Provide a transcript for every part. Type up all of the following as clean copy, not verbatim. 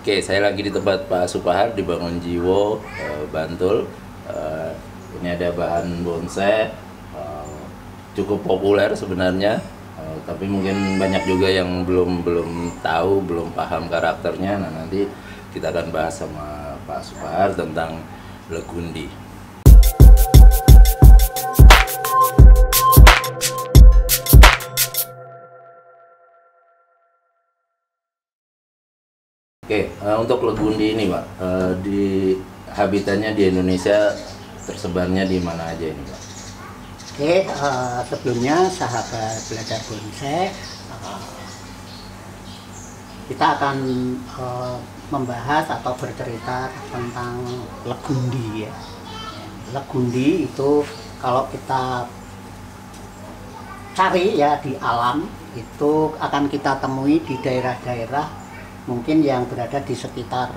Oke, saya lagi di tempat Pak Supahar di Bangunjiwo, Bantul. Ini ada bahan bonsai, cukup populer sebenarnya, tapi mungkin banyak juga yang belum tahu, belum paham karakternya. Nah, nanti kita akan bahas sama Pak Supahar tentang legundi. Oke, untuk legundi ini, Pak, di habitatnya di Indonesia tersebarnya di mana aja ini, Pak? Oke, sebelumnya sahabat belajar bonsai, kita akan membahas atau bercerita tentang legundi ya. Legundi itu kalau kita cari ya di alam itu akan kita temui di daerah-daerah mungkin yang berada di sekitar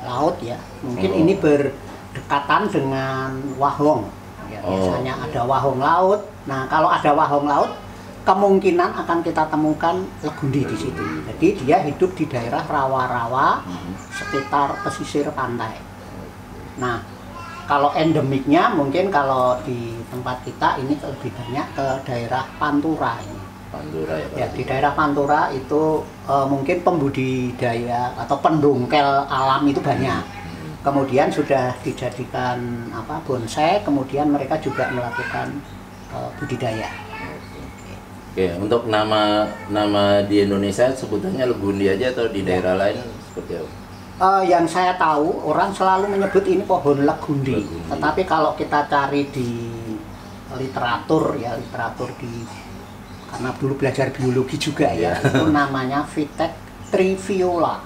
laut ya. Mungkin ini berdekatan dengan wahong. Ya, biasanya ada wahong laut. Nah, kalau ada wahong laut, kemungkinan akan kita temukan legundi di situ. Jadi dia hidup di daerah rawa-rawa sekitar pesisir pantai. Nah, kalau endemiknya mungkin kalau di tempat kita ini lebih banyak ke daerah Pantura ini. Pantura ya, Pak? Ya, di daerah Pantura itu mungkin pembudidaya atau pendongkel alam itu banyak. Kemudian sudah dijadikan bonsai, kemudian mereka juga melakukan budidaya. Oke, untuk nama di Indonesia sebutannya legundi aja atau di daerah lain seperti apa? Yang saya tahu orang selalu menyebut ini pohon legundi. Tetapi kalau kita cari di literatur ya, karena dulu belajar biologi juga ya, itu namanya Vitek triviola.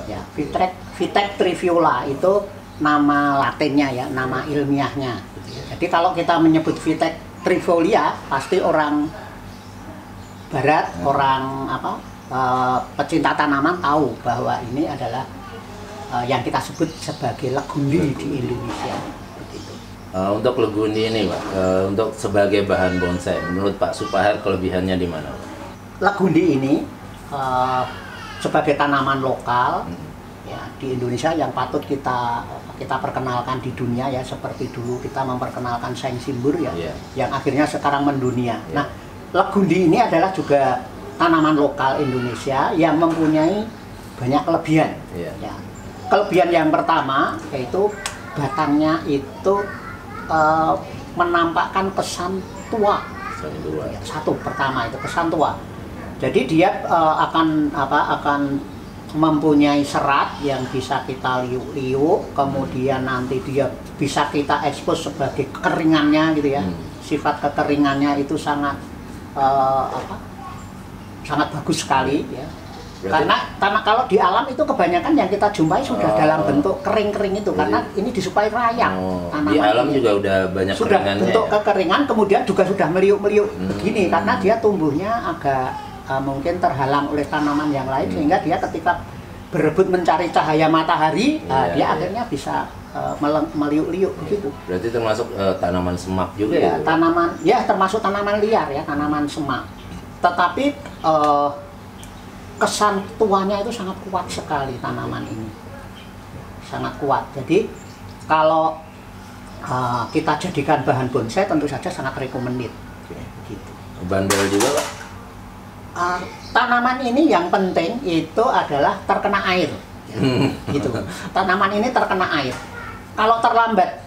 Ya, Vitek triviola itu nama latinnya ya, nama ilmiahnya. Jadi kalau kita menyebut Vitek trifolia, pasti orang barat, orang pecinta tanaman tahu bahwa ini adalah yang kita sebut sebagai legundi di Indonesia. Untuk legundi ini, Pak, untuk sebagai bahan bonsai, menurut Pak Supahar kelebihannya di mana, Pak? Legundi ini sebagai tanaman lokal ya di Indonesia yang patut kita perkenalkan di dunia ya, seperti dulu kita memperkenalkan Seng Simbur ya, yang akhirnya sekarang mendunia. Nah, legundi ini adalah juga tanaman lokal Indonesia yang mempunyai banyak kelebihan. Ya. Kelebihan yang pertama yaitu batangnya itu menampakkan kesan tua. Ya, satu pertama itu kesan tua. Jadi dia akan mempunyai serat yang bisa kita liuk-liuk, kemudian nanti dia bisa kita ekspos sebagai kekeringannya gitu ya. Sifat kekeringannya itu sangat sangat bagus sekali ya. Berarti, karena kalau di alam itu kebanyakan yang kita jumpai sudah dalam bentuk kering-kering itu, karena ini disuplai rayap. Di alam ini juga udah banyak sudah keringannya bentuk ya? Keringin, kemudian juga sudah meliuk-meliuk begini, karena dia tumbuhnya agak mungkin terhalang oleh tanaman yang lain, sehingga dia ketika berebut mencari cahaya matahari, dia akhirnya bisa meliuk-liuk begitu. Berarti termasuk tanaman semak juga ya? Ya, tanaman, ya termasuk tanaman liar ya, tanaman semak. Tetapi kesan tuanya itu sangat kuat sekali tanaman ini, sangat kuat. Jadi kalau kita jadikan bahan bonsai tentu saja sangat recommended. Gitu. Bandel juga, Pak? Tanaman ini yang penting itu adalah terkena air. Gitu. Tanaman ini terkena air. Kalau terlambat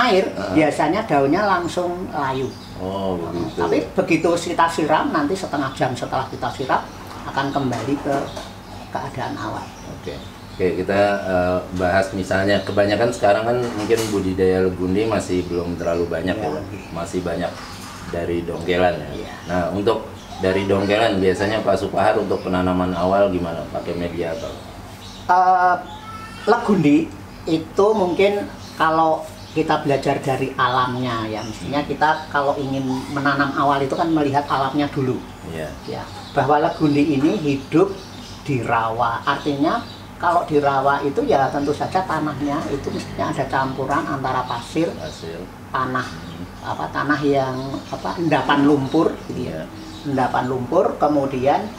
air, biasanya daunnya langsung layu. Begitu. Tapi begitu kita siram, nanti setengah jam setelah kita siram akan kembali ke keadaan awal. Oke, kita bahas misalnya kebanyakan sekarang kan mungkin budidaya legundi masih belum terlalu banyak ya, masih banyak dari dongkelan ya. Nah, untuk dari dongkelan biasanya Pak Supahar untuk penanaman awal gimana? Pakai media apa? Legundi itu mungkin kalau kita belajar dari alamnya ya, mestinya kita kalau ingin menanam awal itu kan melihat alamnya dulu. Ya, bahwa legundi ini hidup di rawa, artinya kalau di rawa itu ya tentu saja tanahnya itu mestinya ada campuran antara pasir, tanah yang endapan lumpur gitu ya. Endapan lumpur, kemudian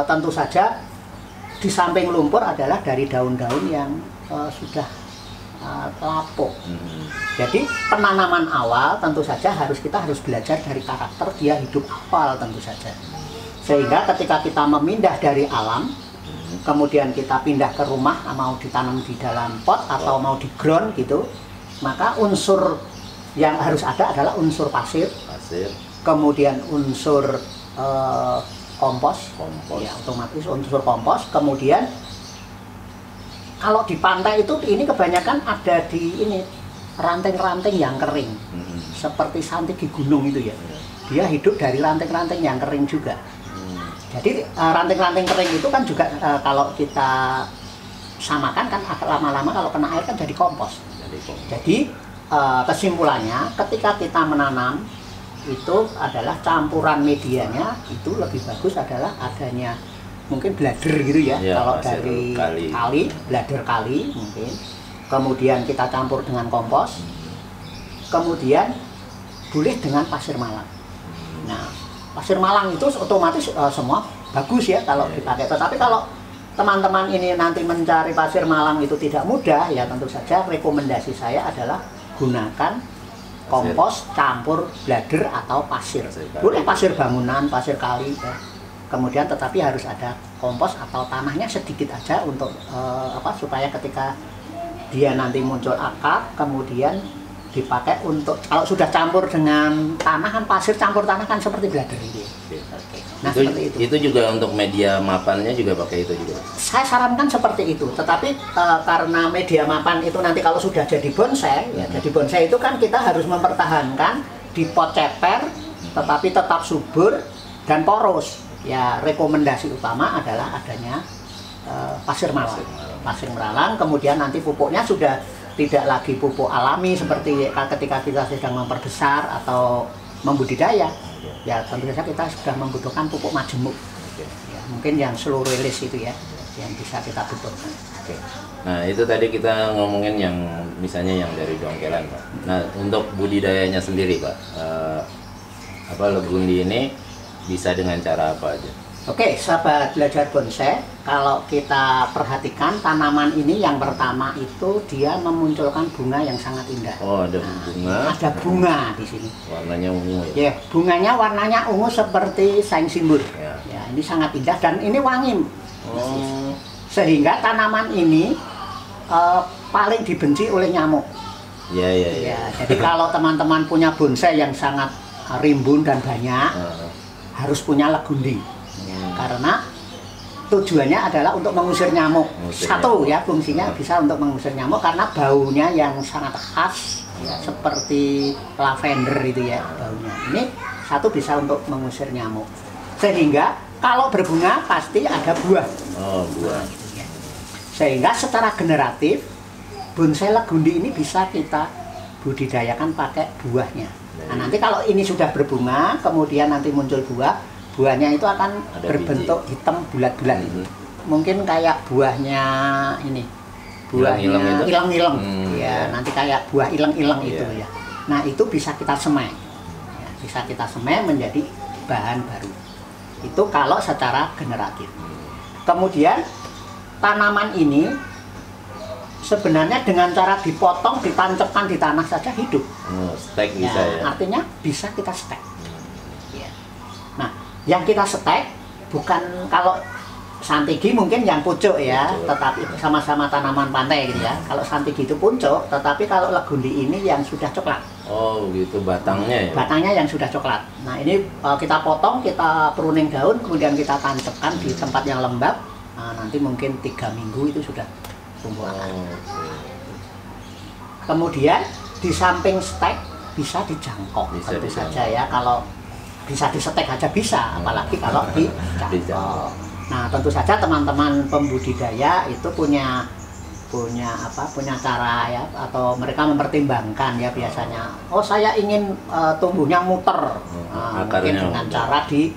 tentu saja di samping lumpur adalah dari daun-daun yang sudah lapuk. Jadi penanaman awal tentu saja kita harus belajar dari karakter dia hidup awal tentu saja. Sehingga ketika kita memindah dari alam, kemudian kita pindah ke rumah, mau ditanam di dalam pot atau mau di ground gitu, maka unsur yang harus ada adalah unsur pasir, kemudian unsur kompos, ya otomatis unsur kompos. Kemudian kalau di pantai itu ini kebanyakan ada di ini ranting-ranting yang kering, seperti santigi gunung itu ya. Dia hidup dari ranting-ranting yang kering juga. Jadi ranting-ranting kering itu kan juga kalau kita samakan kan lama-lama kalau kena air kan jadi kompos. Jadi kesimpulannya ketika kita menanam itu adalah campuran medianya itu lebih bagus adalah adanya mungkin bladder gitu ya, kalau dari kali bladder kali mungkin, kemudian kita campur dengan kompos, kemudian boleh dengan pasir malang. Nah, pasir malang itu otomatis semua bagus ya kalau dipakai. Tetapi kalau teman-teman ini nanti mencari pasir malang itu tidak mudah, ya tentu saja rekomendasi saya adalah gunakan kompos campur bladder atau pasir. Boleh pasir bangunan, pasir kali ya. Kemudian tetapi harus ada kompos atau tanahnya sedikit aja untuk supaya ketika dia nanti muncul akar kemudian dipakai untuk kalau sudah campur dengan tanah kan pasir campur tanah kan seperti bladder ini. Nah, seperti itu. Itu juga untuk media mapannya juga pakai itu juga. Saya sarankan seperti itu, tetapi karena media mapan itu nanti kalau sudah jadi bonsai, ya jadi bonsai itu kan kita harus mempertahankan di pot ceper, tetapi tetap subur dan poros. Ya rekomendasi utama adalah adanya pasir malang. Pasir malang, kemudian nanti pupuknya sudah tidak lagi pupuk alami seperti ketika kita sedang memperbesar atau membudidaya. Ya tentu saja kita sudah membutuhkan pupuk majemuk. Ya, mungkin yang slow release itu ya, yang bisa kita butuhkan. Nah itu tadi kita ngomongin yang misalnya yang dari jongkelan Pak. Nah untuk budidayanya sendiri Pak, legundi ini bisa dengan cara apa aja? Oke, sahabat belajar bonsai, kalau kita perhatikan tanaman ini yang pertama itu dia memunculkan bunga yang sangat indah. Oh, ada bunga. Ada bunga di sini. Warnanya ungu ya? Ya, bunganya warnanya ungu seperti saing simbur. Ya, ini sangat indah dan ini wangi. Sehingga tanaman ini paling dibenci oleh nyamuk. Ya, jadi kalau teman-teman punya bonsai yang sangat rimbun dan banyak, harus punya legundi. Karena tujuannya adalah untuk mengusir nyamuk. Satu ya, fungsinya bisa untuk mengusir nyamuk karena baunya yang sangat khas ya, seperti lavender itu ya baunya. Ini satu bisa untuk mengusir nyamuk. Sehingga kalau berbunga pasti ada buah. Buah. Sehingga secara generatif bonsai legundi ini bisa kita budidayakan pakai buahnya. Nah, nanti kalau ini sudah berbunga, kemudian nanti muncul buahnya itu akan berbentuk hitam bulat-bulat itu. Mungkin kayak buahnya ini, buahnya ilang-ilang. Ya, nanti kayak buah ilang-ilang itu ya. Nah, itu bisa kita semai. Ya, bisa kita semai menjadi bahan baru. Itu kalau secara generatif. Kemudian tanaman ini sebenarnya dengan cara dipotong, ditancapkan di tanah saja hidup. Stek bisa ya. Artinya bisa kita stek. Ya. Nah, yang kita stek bukan kalau santigi mungkin yang pucuk ya, tetapi sama-sama tanaman pantai gitu ya. Kalau santigi itu pucuk, tetapi kalau legundi ini yang sudah coklat. Oh gitu, batangnya ya? Batangnya yang sudah coklat. Nah ini kita potong, kita pruning daun, kemudian kita tancapkan di tempat yang lembab. Nah, nanti mungkin 3 minggu itu sudah tumbuh akar. Kemudian di samping stek bisa dijangkok, tentu saja ya. Kalau bisa disetek aja bisa, apalagi kalau dijangkok. Nah tentu saja teman-teman pembudidaya itu punya cara ya, atau mereka mempertimbangkan ya biasanya. Oh saya ingin tumbuhnya muter, mungkin dengan cara di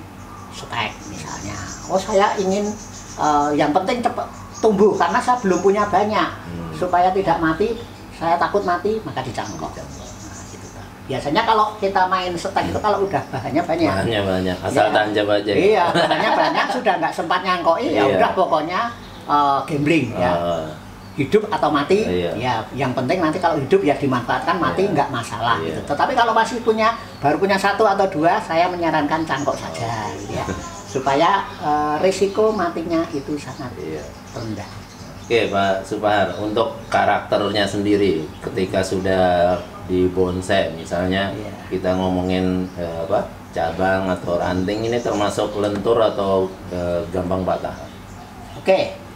setek misalnya. Oh saya ingin yang penting cepat tumbuh karena saya belum punya banyak, supaya tidak mati, saya takut mati maka dicangkok. Biasanya kalau kita main setek itu kalau udah bahannya banyak. Bahannya banyak, asal tancap aja. Iya, bahannya banyak sudah nggak sempat nyangkoi, ya udah pokoknya gambling ya. Hidup atau mati, ya yang penting nanti kalau hidup ya dimanfaatkan, mati nggak masalah gitu. Tetapi kalau masih baru punya 1 atau 2, saya menyarankan cangkok saja gitu ya. Supaya risiko matinya itu sangat rendah. Oke Pak Supahar, untuk karakternya sendiri ketika sudah di bonsai misalnya, kita ngomongin cabang atau ranting, ini termasuk lentur atau gampang patah? Oke.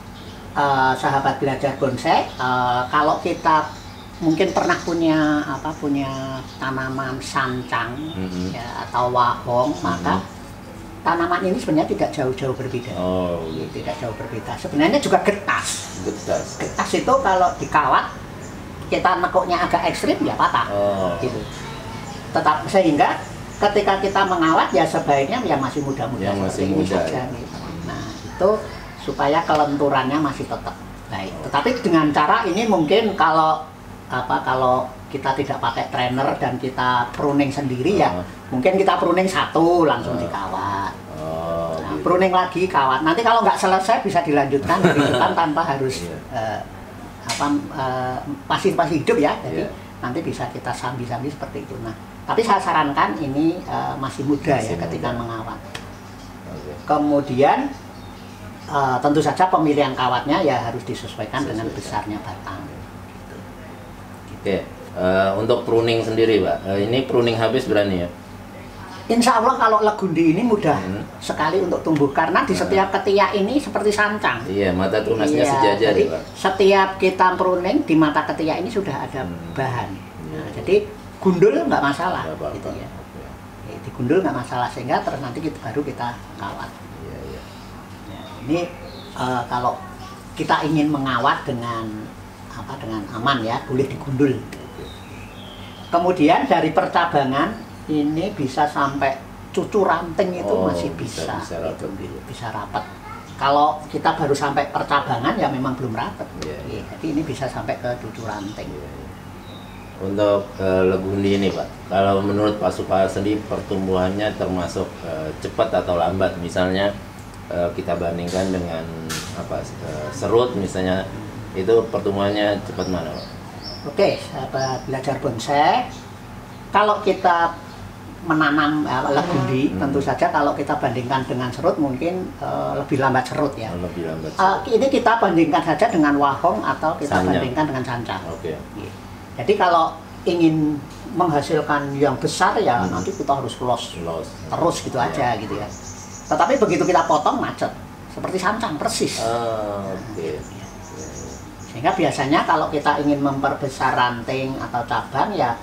Sahabat belajar bonsai, kalau kita mungkin pernah punya tanaman sancang ya, atau wahong, maka tanaman ini sebenarnya tidak jauh-jauh berbeda. Tidak jauh berbeda. Sebenarnya juga getas. Getas itu kalau dikawat, kita nekuknya agak ekstrim ya patah. Gitu. Tetap sehingga ketika kita mengawat ya sebaiknya ya masih muda-muda seperti ini saja. Gitu. Nah itu supaya kelenturannya masih tetap baik. Tetapi dengan cara ini mungkin kalau kita tidak pakai trainer dan kita pruning sendiri ya, mungkin kita pruning 1 langsung dikawat. Nah, pruning lagi kawat. Nanti kalau nggak selesai bisa dilanjutkan dari depan tanpa harus masih hidup ya. Jadi nanti bisa kita sambi-sambi seperti itu. Nah, tapi saya sarankan ini masih muda ya ketika mengawat. Kemudian tentu saja pemilihan kawatnya ya harus disesuaikan dengan besarnya batang. Oke, untuk pruning sendiri Pak, ini pruning habis berani ya? Insya Allah kalau legundi ini mudah sekali untuk tumbuh karena di setiap ketiak ini seperti sancang. Iya, mata tunasnya sejajar jadi ya Pak? Setiap kita pruning di mata ketiak ini sudah ada bahan. Nah, jadi gundul nggak masalah. Gitu ya. Di gundul nggak masalah sehingga terus nanti baru kita kawat. Ini kalau kita ingin mengawat dengan aman ya, boleh digundul. Kemudian dari percabangan ini bisa sampai cucu ranting itu masih bisa rapat. Kalau kita baru sampai percabangan ya memang belum rapat. Jadi ini bisa sampai ke cucu ranting. Untuk legundi ini Pak, kalau menurut Pak Supahar sendiri pertumbuhannya termasuk cepat atau lambat? Misalnya kita bandingkan dengan serut misalnya, itu pertumbuhannya cepat mana Pak? Oke, sahabat belajar bonsai, kalau kita menanam legundi, tentu saja kalau kita bandingkan dengan serut mungkin lebih lambat serut ya. Lebih lambat serut. Ini kita bandingkan saja dengan wahong atau kita bandingkan dengan sancang. Jadi kalau ingin menghasilkan yang besar ya nanti kita harus los terus gitu aja gitu ya. Tetapi begitu kita potong macet, seperti sancang persis. Sehingga biasanya kalau kita ingin memperbesar ranting atau cabang ya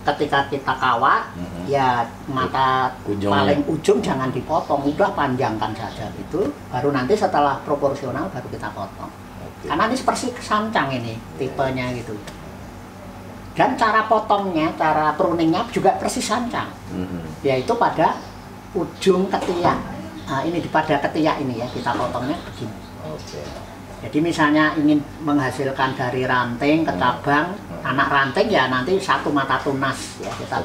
ketika kita kawat ya mata paling ujung jangan dipotong, udah panjangkan saja gitu. Baru nanti setelah proporsional baru kita potong. Karena ini seperti sancang ini tipenya gitu. Dan cara potongnya, cara pruningnya juga persis sancang, yaitu pada ujung ketiak. Nah, ini pada ketiak ini ya kita potongnya begini. Jadi misalnya ingin menghasilkan dari ranting ke cabang, anak ranting ya nanti 1 mata tunas ya kita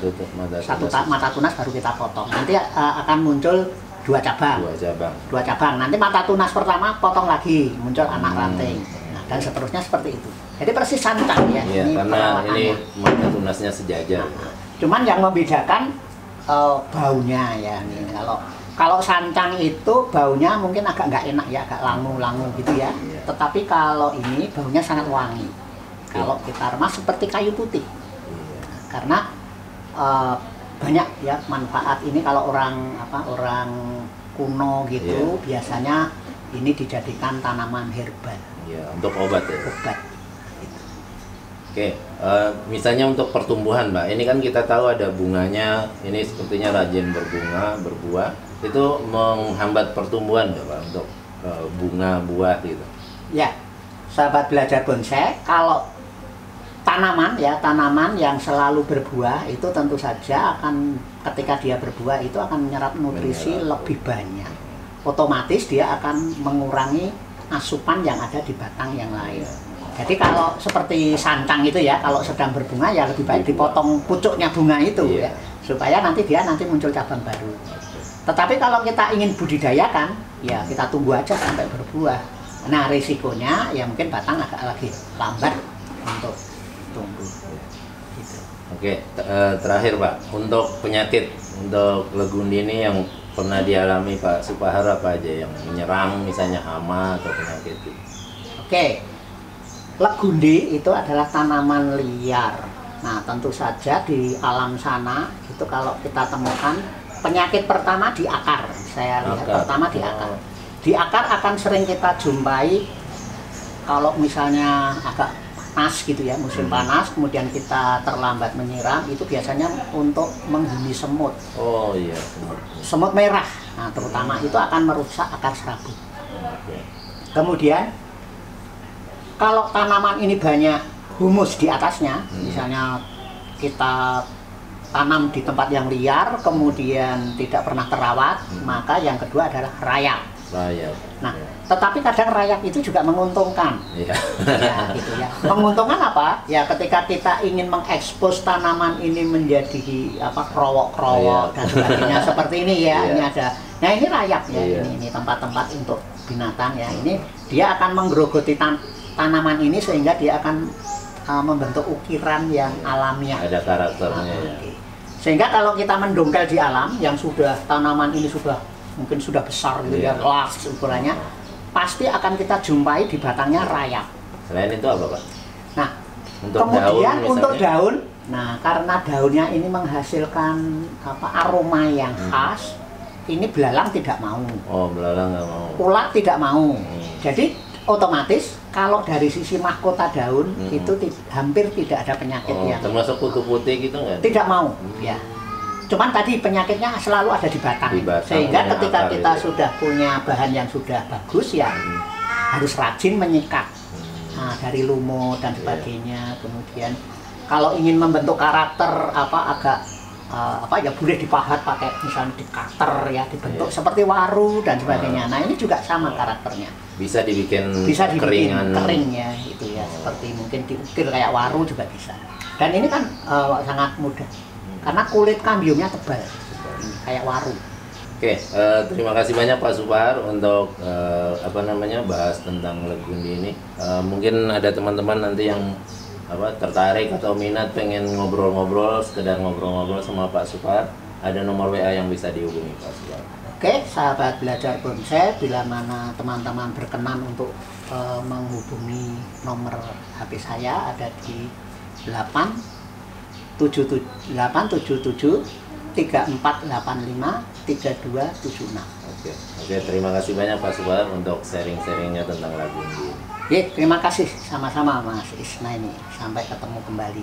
mata tunas baru kita potong. Nanti akan muncul 2 cabang. 2 cabang. Nanti mata tunas pertama potong lagi muncul anak ranting. Nah, dan seterusnya seperti itu. Jadi persis sancang ya. Ini karena ini mata tunasnya sejajar. Cuman yang membedakan baunya ya nih. Kalau sancang itu baunya mungkin agak nggak enak ya, agak langu-langu gitu ya. Tetapi kalau ini baunya sangat wangi. Kalau kita remas seperti kayu putih. Karena banyak ya manfaat ini kalau orang kuno gitu biasanya ini dijadikan tanaman herbal. Ya, untuk obat ya. Obat. Oke, misalnya untuk pertumbuhan Mbak, ini kan kita tahu ada bunganya, ini sepertinya rajin berbunga, berbuah, itu menghambat pertumbuhan nggak Pak untuk bunga, buah gitu? Ya, sahabat belajar bonsai, kalau tanaman yang selalu berbuah itu tentu saja akan ketika dia berbuah itu akan menyerap nutrisi lebih banyak. Otomatis dia akan mengurangi asupan yang ada di batang yang lain. Jadi kalau seperti sancang itu ya, kalau sedang berbunga ya lebih baik dipotong pucuknya bunga itu ya, supaya nanti muncul cabang baru. Tetapi kalau kita ingin budidayakan, ya kita tunggu aja sampai berbuah. Nah, risikonya ya mungkin batang agak lagi lambat untuk tumbuh. Gitu. Oke, terakhir Pak, untuk penyakit untuk legundi ini yang pernah dialami Pak Supahar apa aja yang menyerang, misalnya hama atau penyakit gitu? Oke, legundi itu adalah tanaman liar. Nah, tentu saja di alam sana itu kalau kita temukan penyakit pertama di akar. Saya lihat pertama di akar. Di akar akan sering kita jumpai kalau misalnya agak panas gitu ya, musim panas, kemudian kita terlambat menyiram, itu biasanya untuk menghuni semut. Oh iya, semut merah. Nah, terutama itu akan merusak akar serabut. Kemudian kalau tanaman ini banyak humus di atasnya, misalnya kita tanam di tempat yang liar, kemudian tidak pernah terawat, maka yang kedua adalah rayap. Nah, tetapi kadang rayap itu juga menguntungkan. Ya, gitu ya. Menguntungkan apa? Ya, ketika kita ingin mengekspos tanaman ini menjadi apa, krowok-krowok dan sebagainya seperti ini ya. Ini ada. Nah, ini rayap ya. Ini tempat-tempat untuk binatang ya. Ini dia akan menggerogoti tanaman ini sehingga dia akan membentuk ukiran yang alamiah. Ada karakternya ya. Sehingga kalau kita mendongkel di alam yang sudah tanaman ini mungkin sudah besar gitu ya, las ukurannya, pasti akan kita jumpai di batangnya rayap. Selain itu apa Pak? Nah, untuk kemudian daun, untuk daun, nah karena daunnya ini menghasilkan apa, aroma yang khas, ini belalang tidak mau. Oh, belalang nggak mau. Ulat tidak mau. Jadi otomatis kalau dari sisi mahkota daun itu hampir tidak ada penyakit yang termasuk kutu putih gitu nggak? Tidak mau, ya. Cuman tadi penyakitnya selalu ada di batang. Sehingga ketika kita sudah punya bahan yang sudah bagus ya harus rajin menyikat. Nah, dari lumut dan sebagainya. Kemudian kalau ingin membentuk karakter agak ya boleh dipahat pakai misalnya di cutter ya, dibentuk seperti waru dan sebagainya. Nah, ini juga sama karakternya. Bisa dibikin kering ya itu ya, seperti mungkin diukir kayak waru juga bisa. Dan ini kan sangat mudah. Karena kulit kambiumnya tebal, kayak waru. Oke, terima kasih banyak Pak Supahar untuk bahas tentang legundi ini. Mungkin ada teman-teman nanti yang tertarik atau minat pengen ngobrol-ngobrol, sekedar ngobrol-ngobrol sama Pak Supahar. Ada nomor WA yang bisa dihubungi Pak Supahar. Oke, sahabat belajar bonsai, bila mana teman-teman berkenan untuk menghubungi nomor HP saya ada di 877 3485 3276. Oke, terima kasih banyak Pak Supahar untuk sharing-sharingnya tentang legundi. Terima kasih sama-sama Mas Isna ini. Sampai ketemu kembali.